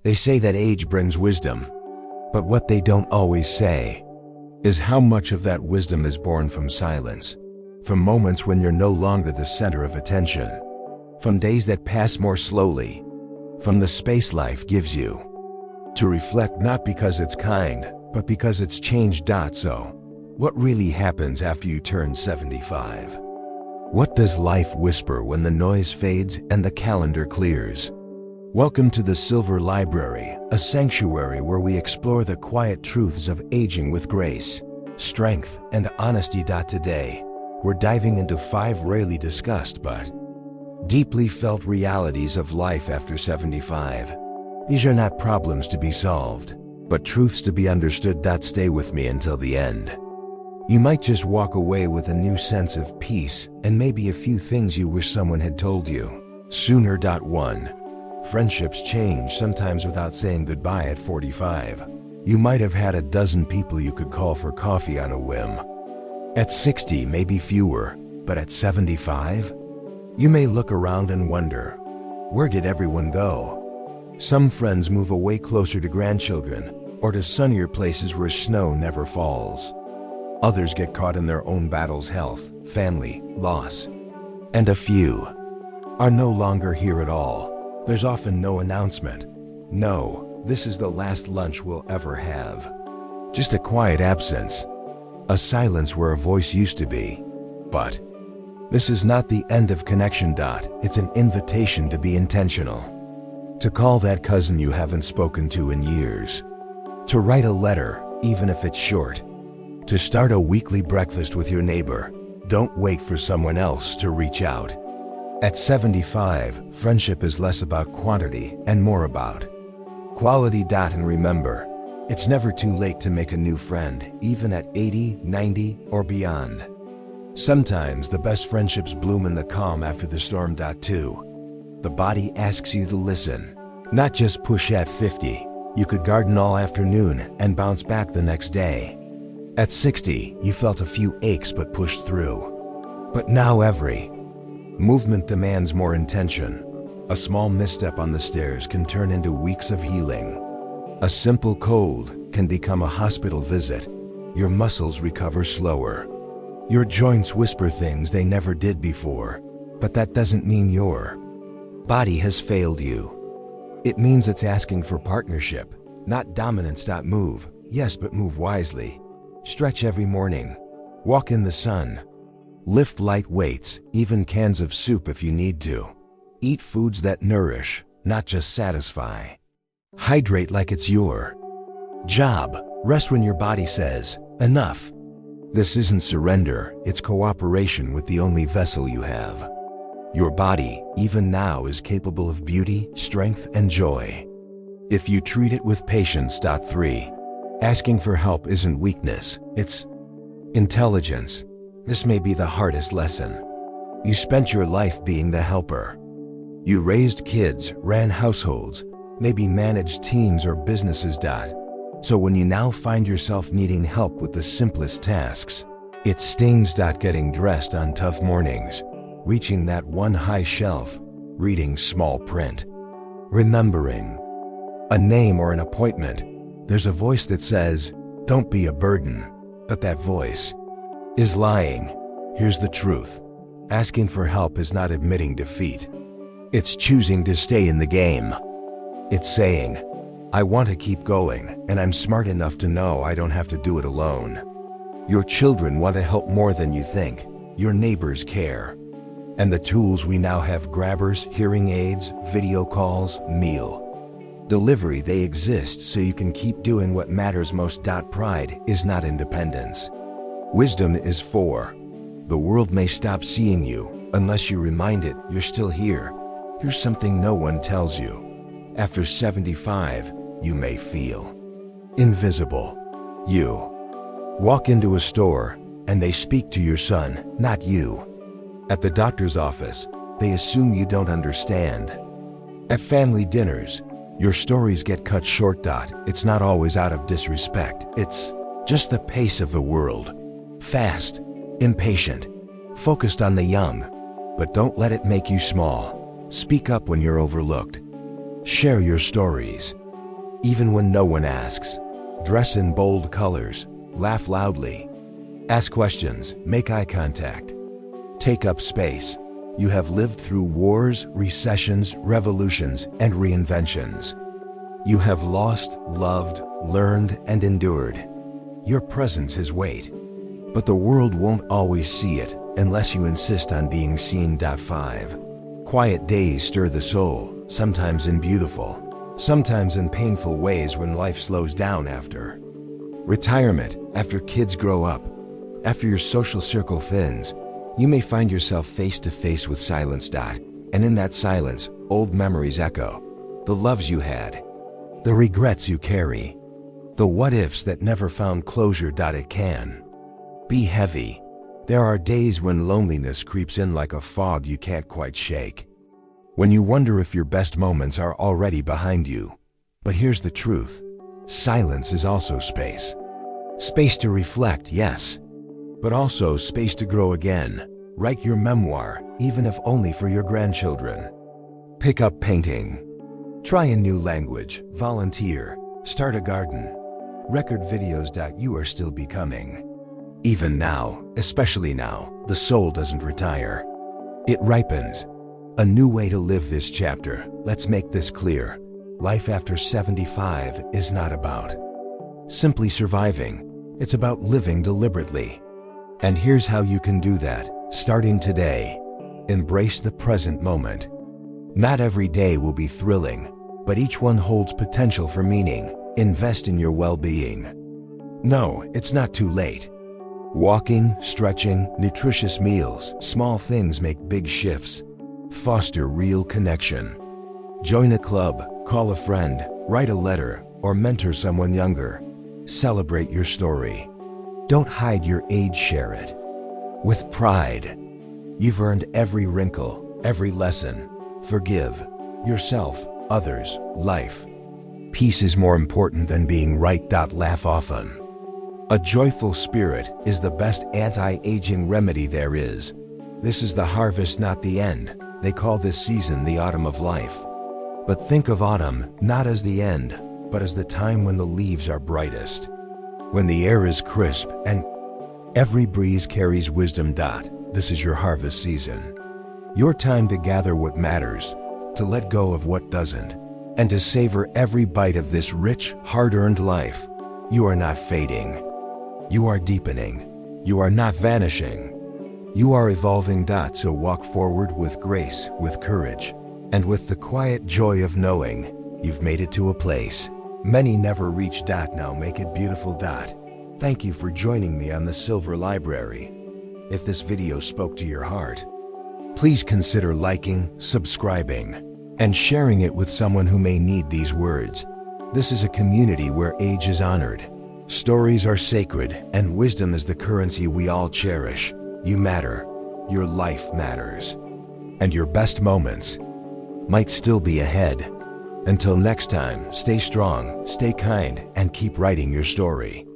They say that age brings wisdom, but what they don't always say is how much of that wisdom is born from silence, from moments when you're no longer the center of attention, from days that pass more slowly, from the space life gives you to reflect, not because it's kind, but because it's changed. So, what really happens after you turn 75? What does life whisper when the noise fades and the calendar clears? Welcome to the Silver Library, a sanctuary where we explore the quiet truths of aging with grace, strength, and honesty. Today, we're diving into 5 rarely discussed but deeply felt realities of life after 75. These are not problems to be solved, but truths to be understood. Stay with me until the end. You might just walk away with a new sense of peace and maybe a few things you wish someone had told you sooner. 1. Friendships change, sometimes without saying goodbye. At 45, you might have had a dozen people you could call for coffee on a whim. At 60, maybe fewer, but at 75, you may look around and wonder, where did everyone go? Some friends move away closer to grandchildren or to sunnier places where snow never falls. Others get caught in their own battles: health, family, loss. And a few are no longer here at all. There's often no announcement. No, this is the last lunch we'll ever have. Just a quiet absence, a silence where a voice used to be. But this is not the end of connection. It's an invitation to be intentional. To call that cousin you haven't spoken to in years. To write a letter, even if it's short. To start a weekly breakfast with your neighbor. Don't wait for someone else to reach out. At 75, friendship is less about quantity and more about quality. And remember, it's never too late to make a new friend, even at 80, 90, or beyond. Sometimes the best friendships bloom in the calm after the storm. 2. The body asks you to listen, not just push. At 50, you could garden all afternoon and bounce back the next day. At 60, you felt a few aches but pushed through. But now every movement demands more intention. A small misstep on the stairs can turn into weeks of healing. A simple cold can become a hospital visit. Your muscles recover slower. Your joints whisper things they never did before. But that doesn't mean your body has failed you. It means it's asking for partnership, not dominance. Move, yes, but move wisely. Stretch every morning. Walk in the sun. Lift light weights, even cans of soup if you need to. Eat foods that nourish, not just satisfy. Hydrate like it's your job. Rest when your body says, enough. This isn't surrender, it's cooperation with the only vessel you have. Your body, even now, is capable of beauty, strength, and joy, if you treat it with patience. 3. Asking for help isn't weakness, it's intelligence. This may be the hardest lesson. You spent your life being the helper. You raised kids, ran households, maybe managed teams or businesses. So when you now find yourself needing help with the simplest tasks, it stings. Getting dressed on tough mornings, reaching that one high shelf, reading small print, remembering a name or an appointment. There's a voice that says, don't be a burden, but that voice is lying. Here's the truth. Asking for help is not admitting defeat. It's choosing to stay in the game. It's saying, I want to keep going, and I'm smart enough to know I don't have to do it alone. Your children want to help more than you think. Your neighbors care. And the tools we now have: grabbers, hearing aids, video calls, meal delivery, they exist so you can keep doing what matters most. Pride is not independence. Wisdom is for. The world may stop seeing you unless you remind it you're still here. Here's something no one tells you. After 75, you may feel invisible. You walk into a store and they speak to your son, not you. At the doctor's office, they assume you don't understand. At family dinners, your stories get cut short. It's not always out of disrespect. It's just the pace of the world. Fast, impatient, focused on the young. But don't let it make you small. Speak up when you're overlooked. Share your stories. Even when no one asks. Dress in bold colors. Laugh loudly. Ask questions. Make eye contact. Take up space. You have lived through wars, recessions, revolutions, and reinventions. You have lost, loved, learned, and endured. Your presence has weight. But the world won't always see it unless you insist on being seen. 5. Quiet days stir the soul, sometimes in beautiful, sometimes in painful ways when life slows down after retirement, after kids grow up, after your social circle thins. You may find yourself face to face with silence. And in that silence, old memories echo. The loves you had, the regrets you carry, the what-ifs that never found closure. It can be heavy. There are days when loneliness creeps in like a fog you can't quite shake. When you wonder if your best moments are already behind you. But here's the truth. Silence is also space. Space to reflect, yes, but also space to grow again. Write your memoir, even if only for your grandchildren. Pick up painting. Try a new language. Volunteer. Start a garden. Record videos. You are still becoming. Even now, especially now, the soul doesn't retire. It ripens. A new way to live this chapter. Let's make this clear. Life after 75 is not about simply surviving. It's about living deliberately. And here's how you can do that, starting today. Embrace the present moment. Not every day will be thrilling, but each one holds potential for meaning. Invest in your well-being. No, it's not too late. Walking, stretching, nutritious meals, small things make big shifts. Foster real connection. Join a club, call a friend, write a letter, or mentor someone younger. Celebrate your story. Don't hide your age, share it with pride. You've earned every wrinkle, every lesson. Forgive yourself, others, life. Peace is more important than being right. Laugh often. A joyful spirit is the best anti-aging remedy there is. This is the harvest, not the end. They call this season the autumn of life. But think of autumn not as the end, but as the time when the leaves are brightest, when the air is crisp and every breeze carries wisdom. This is your harvest season. Your time to gather what matters, to let go of what doesn't, and to savor every bite of this rich, hard-earned life. You are not fading. You are deepening. You are not vanishing. You are evolving. So walk forward with grace, with courage, and with the quiet joy of knowing you've made it to a place many never reach. Now make it beautiful. Thank you for joining me on the Silver Library. If this video spoke to your heart, please consider liking, subscribing, and sharing it with someone who may need these words. This is a community where age is honored, stories are sacred, and wisdom is the currency we all cherish. You matter. Your life matters. And your best moments might still be ahead. Until next time, stay strong, stay kind, and keep writing your story.